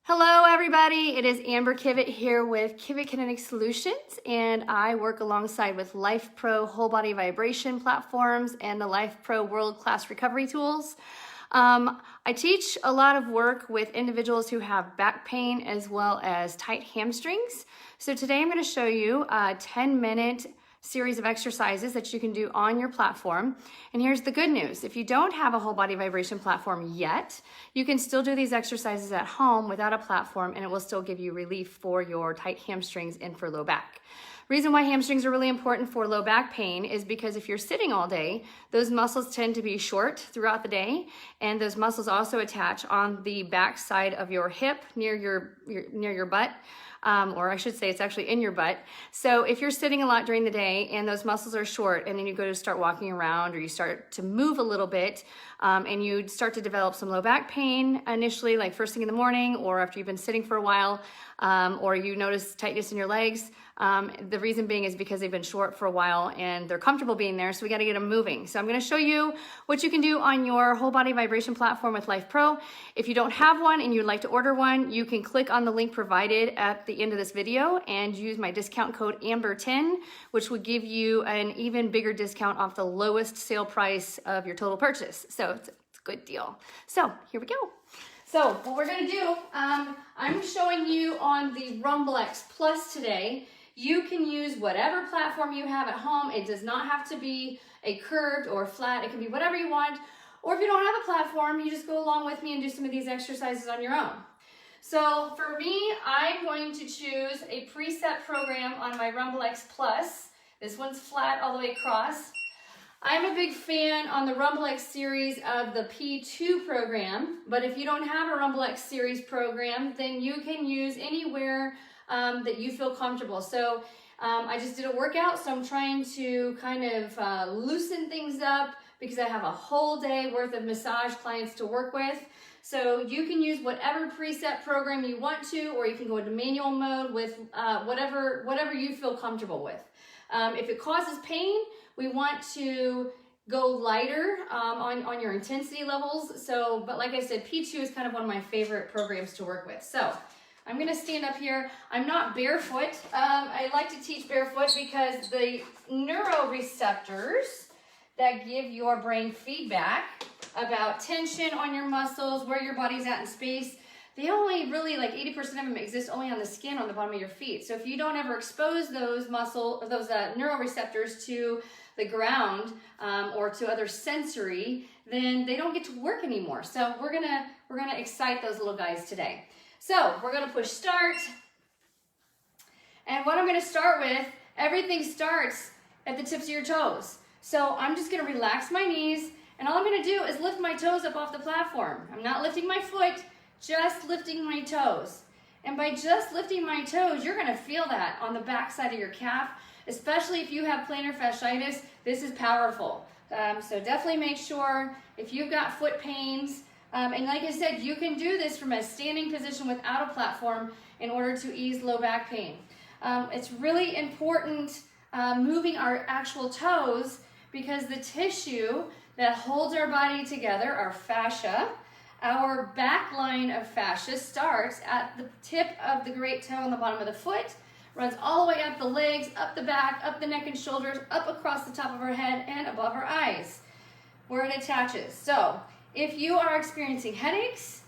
Hello everybody, it is Amber Kivett here with Kivett Kinetic Solutions, and I work alongside with Lifepro whole body vibration platforms and the Lifepro world-class recovery tools. I teach a lot of work with individuals who have back pain as well as tight hamstrings. So today I'm going to show you a 10-minute series of exercises that you can do on your platform. And here's the good news. If you don't have a whole body vibration platform yet, you can still do these exercises at home without a platform, and it will still give you relief for your tight hamstrings and for low back. Reason why hamstrings are really important for low back pain is because if you're sitting all day, those muscles tend to be short throughout the day, and those muscles also attach on the back side of your hip near your butt. Or I should say it's actually in your butt. So if you're sitting a lot during the day and those muscles are short, and then you go to start walking around or you start to move a little bit, and you start to develop some low back pain initially, like first thing in the morning or after you've been sitting for a while, or you notice tightness in your legs, the reason being is because they've been short for a while and they're comfortable being there, so we got to get them moving. So I'm going to show you what you can do on your whole body vibration platform with Lifepro. If you don't have one and you'd like to order one, you can click on the link provided at the end of this video and use my discount code AMBER10, which would give you an even bigger discount off the lowest sale price of your total purchase. So it's a good deal. So here we go. So what we're going to do, I'm showing you on the Rumblex Plus today. You can use whatever platform you have at home. It does not have to be a curved or flat. It can be whatever you want. Or if you don't have a platform, you just go along with me and do some of these exercises on your own. So for me, I'm going to choose a preset program on my Rumblex Plus. This one's flat all the way across. I'm a big fan on the Rumblex series of the P2 program, but if you don't have a Rumblex series program, then you can use anywhere that you feel comfortable. So I just did a workout, so I'm trying to kind of loosen things up because I have a whole day worth of massage clients to work with. So you can use whatever preset program you want to, or you can go into manual mode with whatever you feel comfortable with. If it causes pain, we want to go lighter on your intensity levels. So, but like I said, P2 is kind of one of my favorite programs to work with. So I'm gonna stand up here. I'm not barefoot. I like to teach barefoot because the neuroreceptors that give your brain feedback about tension on your muscles, where your body's at in space, they only really, like 80% of them exist only on the skin on the bottom of your feet. So if you don't ever expose those neuroreceptors to the ground or to other sensory, then they don't get to work anymore. So we're gonna excite those little guys today. So we're gonna push start. And what I'm gonna start with, everything starts at the tips of your toes. So I'm just gonna relax my knees, and all I'm gonna do is lift my toes up off the platform. I'm not lifting my foot, just lifting my toes. And by just lifting my toes, you're gonna feel that on the back side of your calf, especially if you have plantar fasciitis. This is powerful. So definitely make sure if you've got foot pains, and like I said, you can do this from a standing position without a platform in order to ease low back pain. It's really important moving our actual toes because the tissue that holds our body together, our fascia, our back line of fascia starts at the tip of the great toe on the bottom of the foot, runs all the way up the legs, up the back, up the neck and shoulders, up across the top of our head and above our eyes, where it attaches. So if you are experiencing headaches,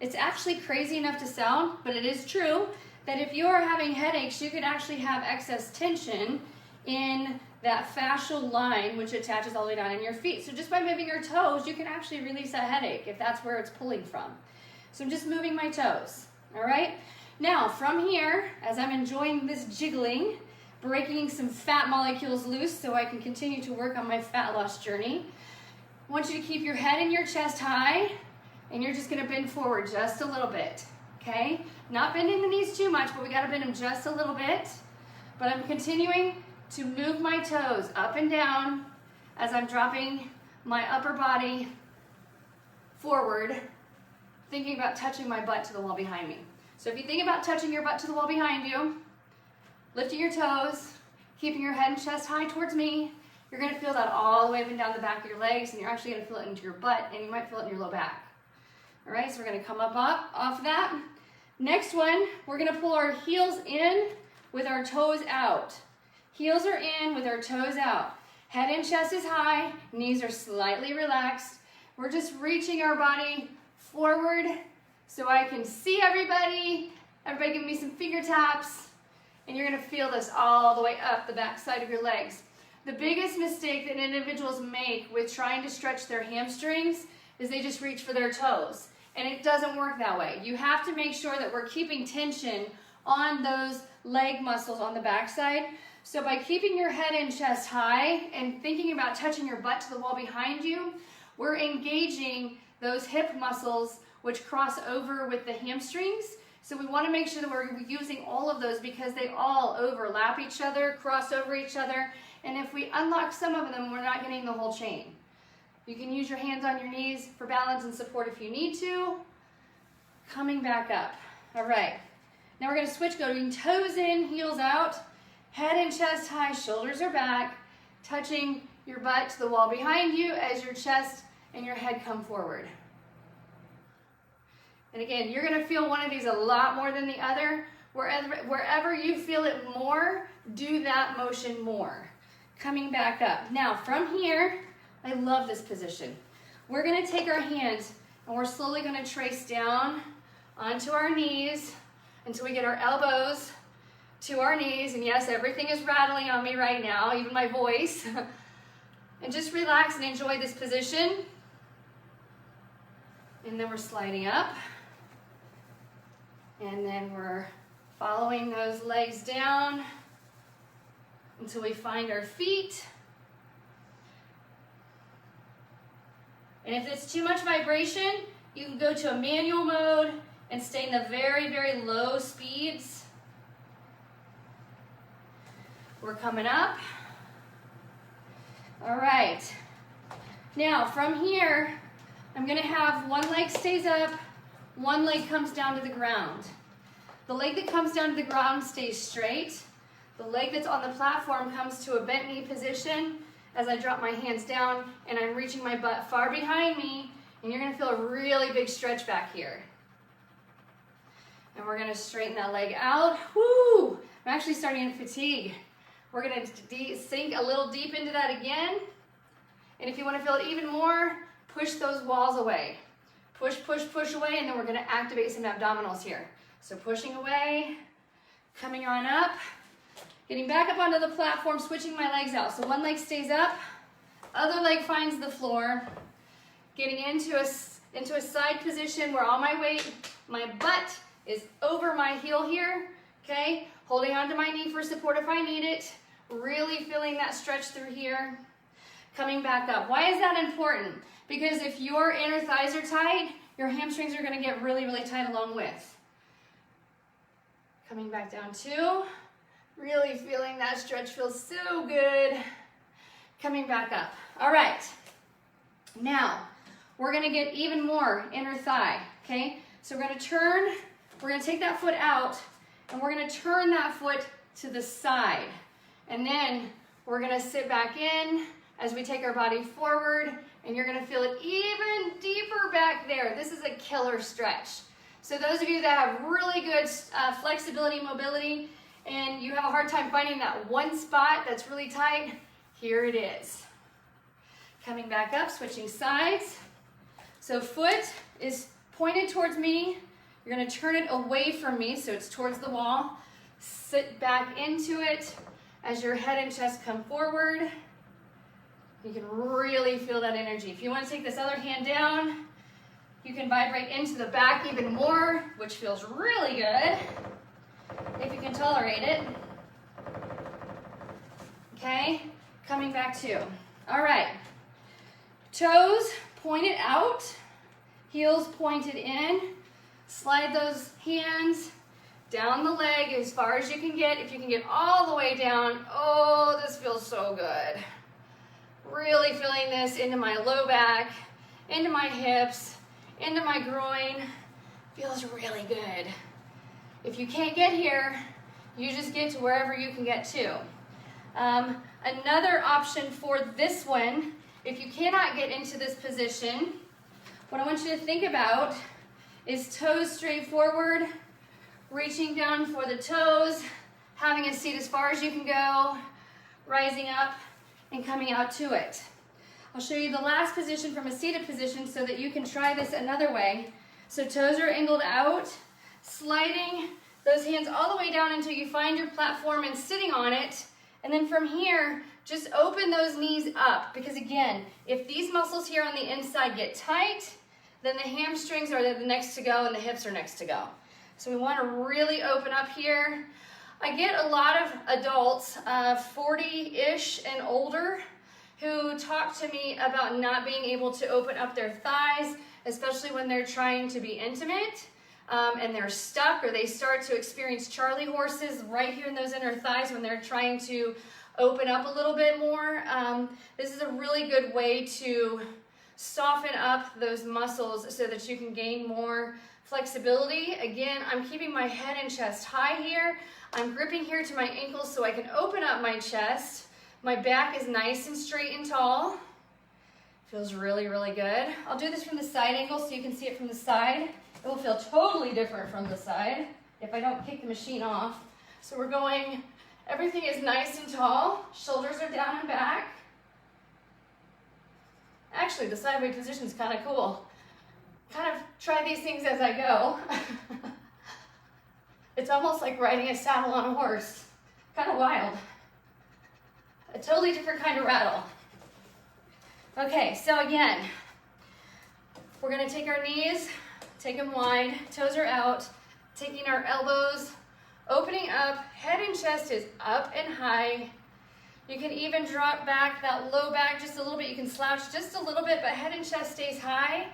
it's actually crazy enough to sound, but it is true, that if you are having headaches, you could actually have excess tension in that fascial line, which attaches all the way down in your feet. So just by moving your toes, you can actually release that headache if that's where it's pulling from. So I'm just moving my toes, all right? Now, from here, as I'm enjoying this jiggling, breaking some fat molecules loose so I can continue to work on my fat loss journey, I want you to keep your head and your chest high, and you're just gonna bend forward just a little bit, okay? Not bending the knees too much, but we gotta bend them just a little bit. But I'm continuing to move my toes up and down as I'm dropping my upper body forward, thinking about touching my butt to the wall behind me. So if you think about touching your butt to the wall behind you, lifting your toes, keeping your head and chest high towards me, you're gonna feel that all the way up and down the back of your legs, and you're actually gonna feel it into your butt, and you might feel it in your low back. All right, so we're gonna come up off that. Next one, we're gonna pull our heels in with our toes out. Heels are in with our toes out. Head and chest is high, knees are slightly relaxed. We're just reaching our body forward so I can see everybody. Everybody give me some finger taps. And you're gonna feel this all the way up the back side of your legs. The biggest mistake that individuals make with trying to stretch their hamstrings is they just reach for their toes. And it doesn't work that way. You have to make sure that we're keeping tension on those leg muscles on the backside. So by keeping your head and chest high and thinking about touching your butt to the wall behind you, we're engaging those hip muscles which cross over with the hamstrings. So we want to make sure that we're using all of those because they all overlap each other, cross over each other. And if we unlock some of them, we're not getting the whole chain. You can use your hands on your knees for balance and support if you need to. Coming back up. All right. Now we're going to switch, going toes in, heels out, head and chest high, shoulders are back, touching your butt to the wall behind you as your chest and your head come forward. And again, you're going to feel one of these a lot more than the other. Wherever you feel it more, do that motion more. Coming back up. Now from here, I love this position. We're going to take our hands and we're slowly going to trace down onto our knees until we get our elbows to our knees. And yes, everything is rattling on me right now, even my voice. And just relax and enjoy this position. And then we're sliding up. And then we're following those legs down until we find our feet. And if it's too much vibration, you can go to a manual mode and stay in the very, very low speeds. We're coming up. All right. Now from here, I'm gonna have one leg stays up, one leg comes down to the ground. The leg that comes down to the ground stays straight. The leg that's on the platform comes to a bent knee position as I drop my hands down and I'm reaching my butt far behind me, and you're gonna feel a really big stretch back here. And we're gonna straighten that leg out. Woo! I'm actually starting to fatigue. We're gonna sink a little deep into that again. And if you wanna feel it even more, push those walls away. Push, push, push away, and then we're gonna activate some abdominals here. So pushing away, coming on up, getting back up onto the platform, switching my legs out. So one leg stays up, other leg finds the floor, getting into a side position where all my weight, my butt is over my heel here, okay? Holding onto my knee for support if I need it, really feeling that stretch through here. Coming back up. Why is that important? Because if your inner thighs are tight, your hamstrings are gonna get really, really tight along with. Coming back down too. Really feeling that stretch feels so good. Coming back up. All right. Now, we're gonna get even more inner thigh, okay? So we're gonna turn, we're gonna take that foot out, and we're gonna turn that foot to the side. And then we're gonna sit back in as we take our body forward, and you're gonna feel it even deeper back there. This is a killer stretch. So those of you that have really good flexibility, mobility, and you have a hard time finding that one spot that's really tight, here it is. Coming back up, switching sides. So foot is pointed towards me. You're gonna turn it away from me so it's towards the wall. Sit back into it as your head and chest come forward. You can really feel that energy. If you want to take this other hand down, you can vibrate into the back even more, which feels really good, if you can tolerate it. Okay, coming back to. All right, toes pointed out, heels pointed in. Slide those hands down the leg as far as you can get. If you can get all the way down, oh, this feels so good. Really feeling this into my low back, into my hips, into my groin. Feels really good. If you can't get here, you just get to wherever you can get to. Another option for this one, if you cannot get into this position, what I want you to think about is toes straight forward, reaching down for the toes, having a seat as far as you can go, rising up and coming out to it. I'll show you the last position from a seated position so that you can try this another way. So toes are angled out, sliding those hands all the way down until you find your platform and sitting on it. And then from here, just open those knees up, because again, if these muscles here on the inside get tight, then the hamstrings are the next to go and the hips are next to go. So we want to really open up here. I get a lot of adults, 40-ish and older, who talk to me about not being able to open up their thighs, especially when they're trying to be intimate, and they're stuck, or they start to experience Charlie horses right here in those inner thighs when they're trying to open up a little bit more. This is a really good way to soften up those muscles so that you can gain more flexibility. Again, I'm keeping my head and chest high here. I'm gripping here to my ankles so I can open up my chest. My back is nice and straight and tall. Feels really, really good. I'll do this from the side angle so you can see it from the side. It will feel totally different from the side if I don't kick the machine off. So we're going, everything is nice and tall. Shoulders are down and back. Actually, the sideways position is kind of cool. Kind of try these things as I go. It's almost like riding a saddle on a horse. Kind of wild. A totally different kind of rattle. Okay, so again, we're gonna take our knees, take them wide, toes are out, taking our elbows, opening up, head and chest is up and high. You can even drop back that low back just a little bit. You can slouch just a little bit, but head and chest stays high.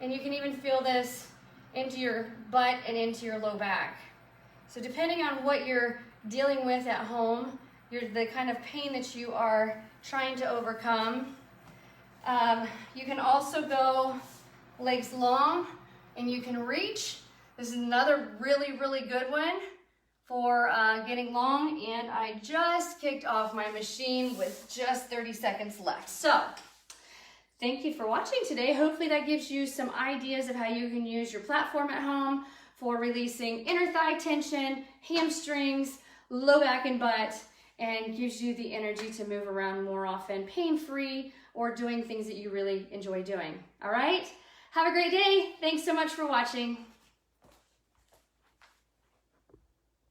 And you can even feel this into your butt and into your low back. So depending on what you're dealing with at home, the kind of pain that you are trying to overcome. You can also go legs long and you can reach. This is another really, really good one for getting long, and I just kicked off my machine with just 30 seconds left. So thank you for watching today. Hopefully that gives you some ideas of how you can use your platform at home for releasing inner thigh tension, hamstrings, low back and butt, and gives you the energy to move around more often, pain-free, or doing things that you really enjoy doing. All right? Have a great day. Thanks so much for watching.